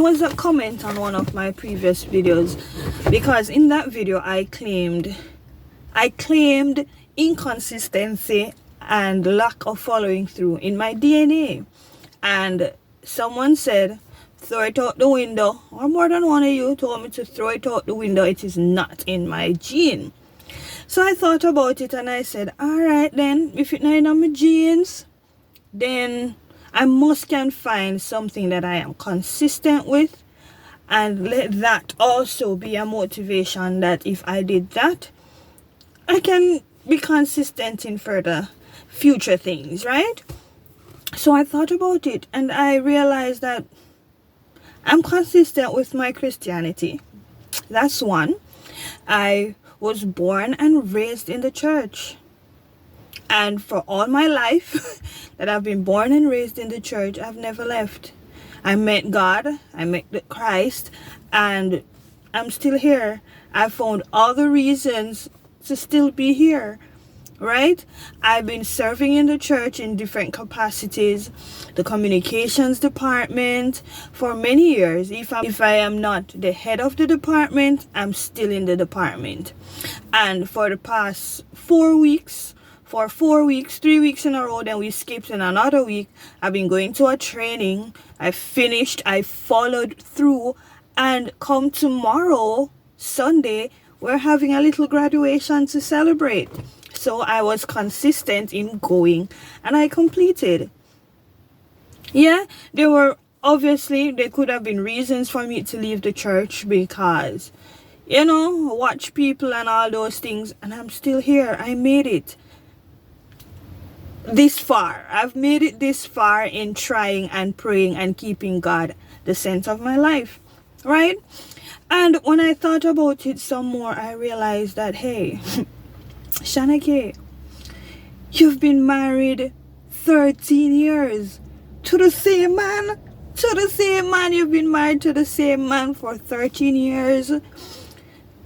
Was a comment on one of my previous videos, because in that video I claimed inconsistency and lack of following through in my DNA, and someone said throw it out the window, or more than one of you told me to throw it out the window. It is not in my gene. So I thought about it and I said, all right then, if it's not in my genes, then I can find something that I am consistent with, and let that also be a motivation that if I did that, I can be consistent in further future things, right? So I thought about it and I realized that I'm consistent with my Christianity. That's one. I was born and raised in the church. And for all my life that I've been born and raised in the church, I've never left. I met God, I met Christ, and I'm still here. I found all the reasons to still be here, right? I've been serving in the church in different capacities, the communications department, for many years. If I am not the head of the department, I'm still in the department. And for the past 4 weeks, 3 weeks in a row, then we skipped in another week, I've been going to a training. I finished, I followed through, and come tomorrow, Sunday, we're having a little graduation to celebrate. So I was consistent in going and I completed. Yeah, there could have been reasons for me to leave the church, because, watch people and all those things, and I'm still here. I made it this far. I've made it this far in trying and praying and keeping God the center of my life, right? And when I thought about it some more, I realized that, hey, Shanake, you've been married 13 years to the same man. You've been married to the same man for 13 years.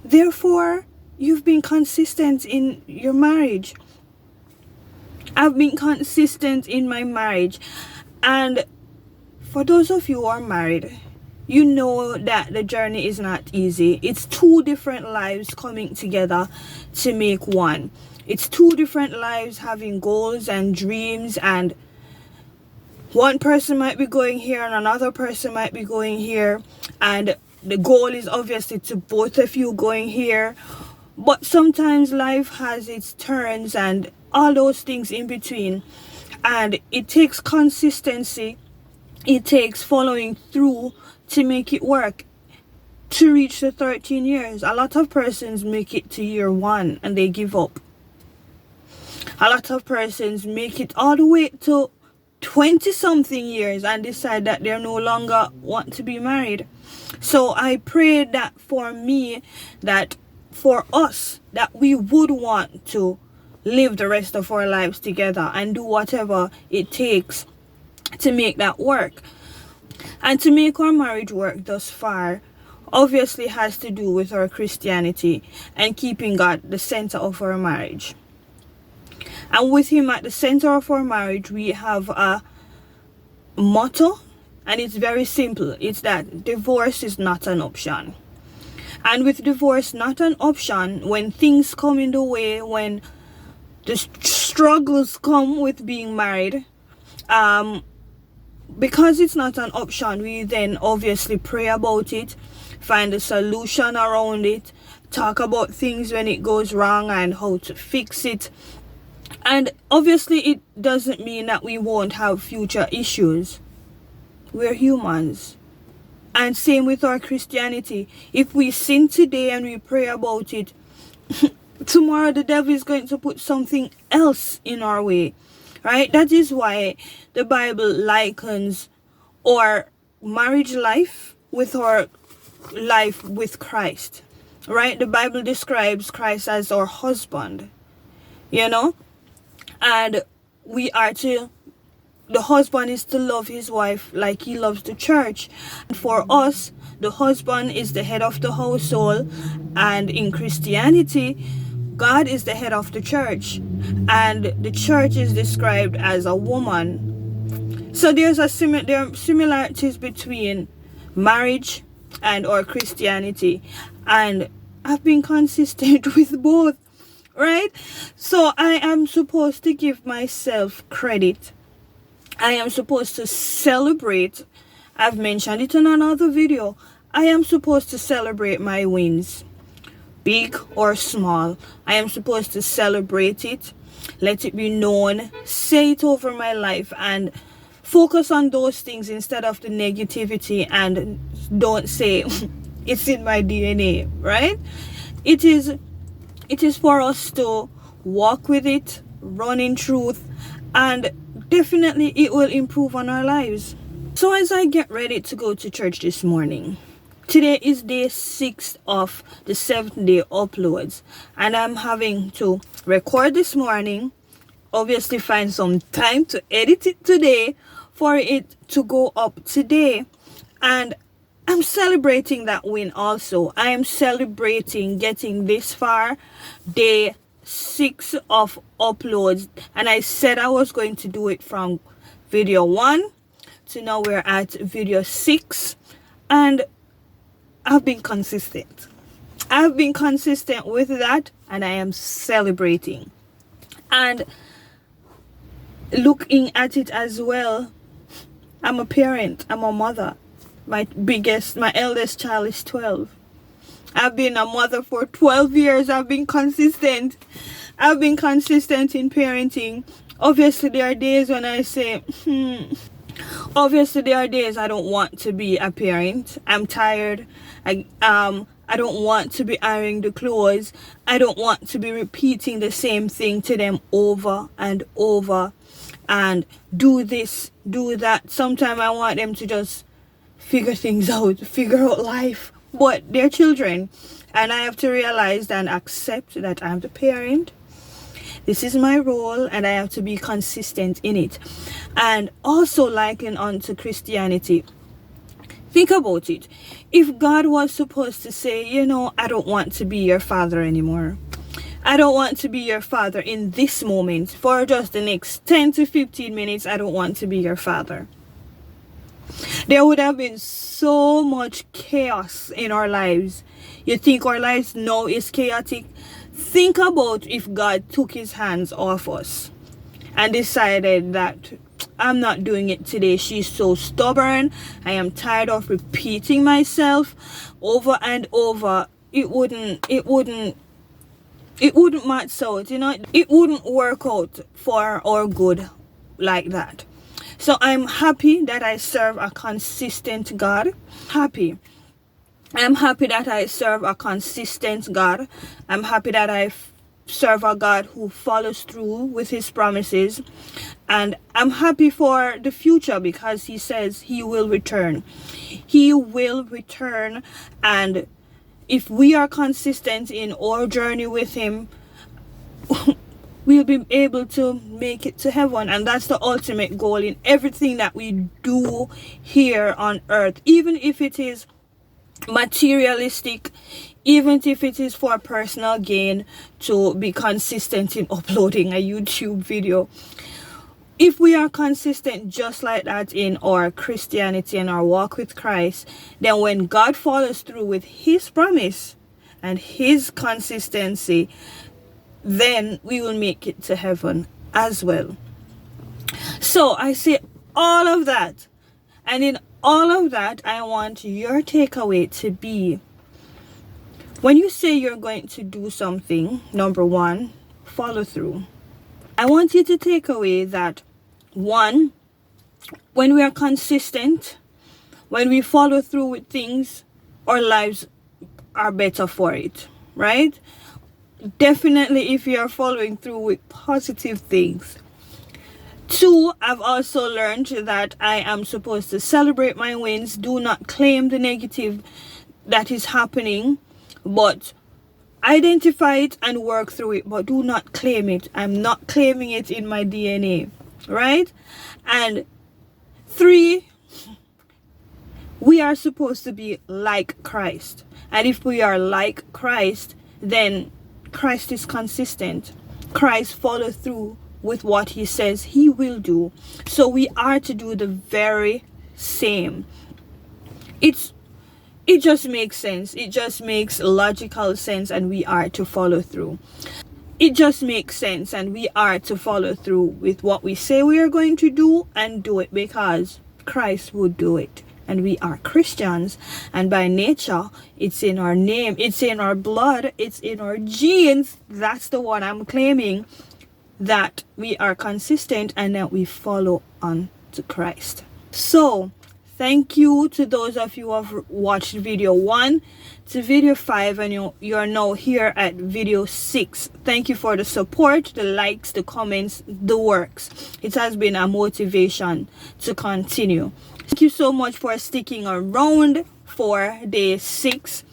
Therefore, you've been consistent in your marriage. I've been consistent in my marriage. And for those of you who are married, you know that the journey is not easy. It's two different lives coming together to make one. It's two different lives having goals and dreams, and one person might be going here and another person might be going here, and the goal is obviously to both of you going here. But sometimes life has its turns and all those things in between, and it takes consistency, it takes following through to make it work, to reach the 13 years. A lot of persons make it to year 1 and they give up. A lot of persons make it all the way to 20 something years and decide that they no longer want to be married. So I pray that for me, that for us, that we would want to live the rest of our lives together and do whatever it takes to make that work. And to make our marriage work thus far obviously has to do with our Christianity and keeping God the center of our marriage. And with him at the center of our marriage, we have a motto, and it's very simple. It's that divorce is not an option. And with divorce not an option, when things come in the way, when the struggles come with being married, because it's not an option, we then obviously pray about it, find a solution around it, talk about things when it goes wrong and how to fix it. And obviously it doesn't mean that we won't have future issues. We're humans. And same with our Christianity. If we sin today and we pray about it, tomorrow the devil is going to put something else in our way, right? That is why the Bible likens our marriage life with our life with Christ, right? The Bible describes Christ as our husband, and the husband is to love his wife like he loves the church. And for us, the husband is the head of the household, and in Christianity, God is the head of the church, and the church is described as a woman. So there are similarities between marriage and or Christianity, and I've been consistent with both, right? So I am supposed to give myself credit. I am supposed to celebrate. I've mentioned it in another video. I am supposed to celebrate my wins, big or small. I am supposed to celebrate it, let it be known, say it over my life, and focus on those things instead of the negativity, and don't say it's in my DNA, right? It is for us to walk with it, run in truth, and definitely it will improve on our lives. So as I get ready to go to church this morning, today is day 6 of the 7th-day uploads, and I'm having to record this morning, obviously find some time to edit it today for it to go up today. And I'm celebrating that win also. I am celebrating getting this far, day 6 of uploads, and I said I was going to do it from video 1 to now we're at video 6, and I've been consistent. I've been consistent with that, and I am celebrating. And looking at it as well, I'm a parent, I'm a mother. My eldest child is 12. I've been a mother for 12 years. I've been consistent. I've been consistent in parenting. Obviously, there are days when I say, obviously there are days I don't want to be a parent. I'm tired. I don't want to be ironing the clothes. I don't want to be repeating the same thing to them over and over, and do this, do that. Sometimes I want them to just figure things out, figure out life, but they're children, and I have to realize and accept that I'm the parent. This is my role, and I have to be consistent in it. And also liken onto Christianity. Think about it. If God was supposed to say, I don't want to be your father anymore. I don't want to be your father in this moment. For just the next 10 to 15 minutes, I don't want to be your father. There would have been so much chaos in our lives. You think our lives now is chaotic? Think about if God took his hands off us and decided that I'm not doing it today. She's so stubborn. I am tired of repeating myself over and over. It wouldn't match out, it wouldn't work out for our good like that. So I'm happy that I serve a consistent God. I'm happy that I serve a consistent God. I'm happy that I serve a God who follows through with his promises. And I'm happy for the future because he says he will return. He will return, and if we are consistent in our journey with him, we'll be able to make it to heaven. And that's the ultimate goal in everything that we do here on earth, even if it is materialistic, even if it is for personal gain, to be consistent in uploading a YouTube video. If we are consistent just like that in our Christianity and our walk with Christ, then when God follows through with his promise and his consistency, then we will make it to heaven as well. So I say all of that, and in all of that, I want your takeaway to be, when you say you're going to do something, number 1, follow through. I want you to take away that, 1, when we are consistent, when we follow through with things, our lives are better for it, right? Definitely if you are following through with positive things. 2, I've also learned that I am supposed to celebrate my wins. Do not claim the negative that is happening, but identify it and work through it, but do not claim it. I'm not claiming it in my DNA, right? And 3, we are supposed to be like Christ. And if we are like Christ, then Christ is consistent. Christ follows through with what he says he will do. So we are to do the very same. It's it just makes sense. It just makes logical sense, and we are to follow through. It just makes sense, and we are to follow through with what we say we are going to do, and do it because Christ would do it. And we are Christians, and by nature, it's in our name, it's in our blood, it's in our genes. That's the one I'm claiming, that we are consistent and that we follow on to Christ. So thank you to those of you who have watched video 1 to video 5, and you're now here at video 6. Thank you for the support, the likes, the comments, the works. It has been a motivation to continue. Thank you so much for sticking around for day 6,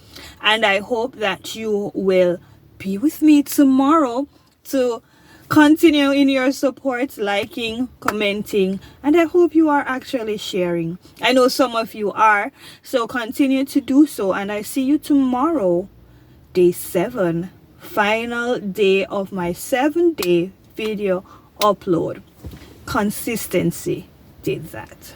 and I hope that you will be with me tomorrow to continue in your support, liking, commenting, and I hope you are actually sharing. I know some of you are, so continue to do so, and I see you tomorrow, day 7, final day of my 7-day video upload. Consistency did that.